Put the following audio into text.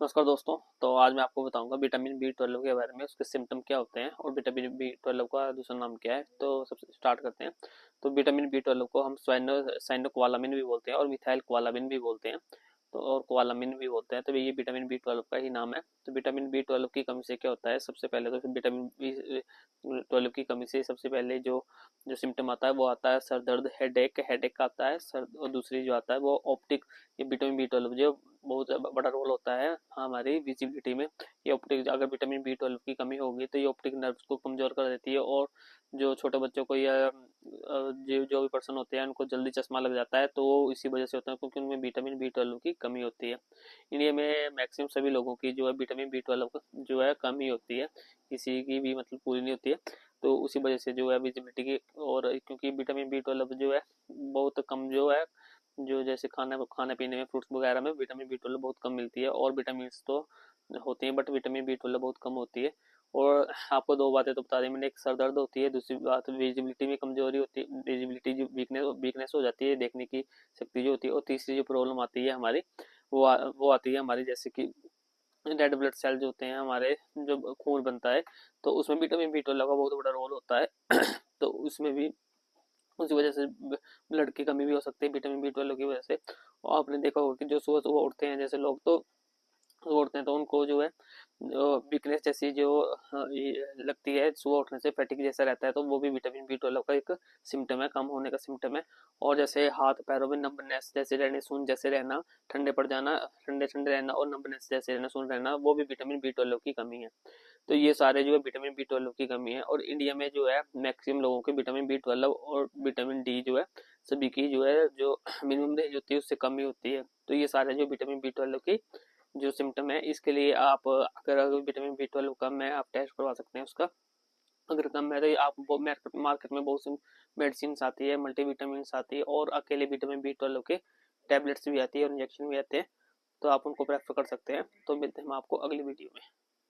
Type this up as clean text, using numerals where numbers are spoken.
नमस्कार दोस्तों। तो आज मैं आपको बताऊंगा विटामिन बी 12 के बारे में, उसके सिम्टम क्या होते हैं और विटामिन बी 12 का दूसरा नाम क्या है। तो सबसे स्टार्ट करते हैं। तो विटामिन बी 12 को हम साइनोकोबालामिन भी बोलते हैं और मिथाइल कोबालामिन भी बोलते हैं, तो और कोबालामिन भी बोलते हैं। तो ये विटामिन बी 12 का ही नाम है। तो विटामिन बी 12 की कमी से क्या होता है, सबसे पहले तो विटामिन बी 12 की कमी से सबसे पहले जो जो सिम्टम आता है वो आता है सर दर्द, हेडेक हेडेक आता है सर। और दूसरी जो आता है वो ऑप्टिक। ये विटामिन बी 12 जो बहुत बड़ा रोल होता है हमारी विजिबिलिटी में। ये ऑप्टिक, अगर विटामिन बी 12 की कमी होगी तो ये ऑप्टिक नर्व्स को कमजोर कर देती है, और जो छोटे बच्चों को या जो भी पर्सन होते हैं उनको जल्दी चश्मा लग जाता है, तो वो इसी वजह से होता है क्योंकि उनमें विटामिन बी 12 की कमी होती है। इंडिया में मैक्सिमम सभी लोगों की जो है विटामिन बी 12 जो है कमी होती है, किसी की भी मतलब पूरी नहीं होती है। तो उसी वजह से जो है विजिबिलिटी की, और क्योंकि विटामिन बी 12 जो है बहुत कम जो है, जो जैसे खाने पीने में फ्रूट्स वगैरह में विटामिन बी 12 बहुत कम मिलती है, और विटामिन तो होती है बट विटामिन बी 12 बहुत कम होती है। और आपको दो बातें तो बता दी मैंने, एक सर दर्द होती है, दूसरी बात विजिबिलिटी में कमजोरी होती है, विजिबिलिटी जो वीकनेस हो जाती है, देखने की शक्ति जो होती है। और तीसरी जो प्रॉब्लम आती है हमारी, वो आती है हमारी जैसे कि रेड ब्लड सेल जो होते हैं हमारे, जो खून बनता है, तो उसमें विटामिन बी 12 का बहुत बड़ा रोल होता है। तो उसमें भी उसी वजह से ब्लड की कमी भी हो सकती है विटामिन बी 12 की वजह से। और आपने देखा होगा कि जो सुबह सुबह उठते हैं जैसे लोग, तो उठते हैं तो उनको जो है वीकनेस जैसी जो ये लगती है, सुबह उठने से फैटिक जैसा रहता है, तो वो भी विटामिन बी 12 का एक सिम्टम है, कम होने का सिम्टम है। और जैसे हाथ पैरों में नंबनेस जैसे रहने, सुन जैसे रहना, ठंडे पड़ जाना, ठंडे ठंडे रहना और नंबनेस जैसे रहना, सुन रहना, वो भी विटामिन बी 12 की कमी है। तो ये सारे जो है विटामिन बी 12 की कमी है। और इंडिया में जो है मैक्सिमम लोगों के विटामिन बी 12 और विटामिन डी जो है सभी की जो है जो मिनिमम रेंज होती है उससे कम ही होती है। तो ये सारे जो विटामिन बी 12 की जो सिम्टम है, इसके लिए आप अगर विटामिन बी 12 कम है आप टेस्ट करवा सकते हैं उसका। अगर कम है तो आप वो मार्केट में बहुत सी मेडिसिन आती है, मल्टीविटामिन आती है, और अकेले विटामिन बी 12 के टैबलेट्स भी आती है और इंजेक्शन भी आते हैं, तो आप उनको प्रेफर कर सकते हैं। तो मिलते हैं हम आपको अगली वीडियो में।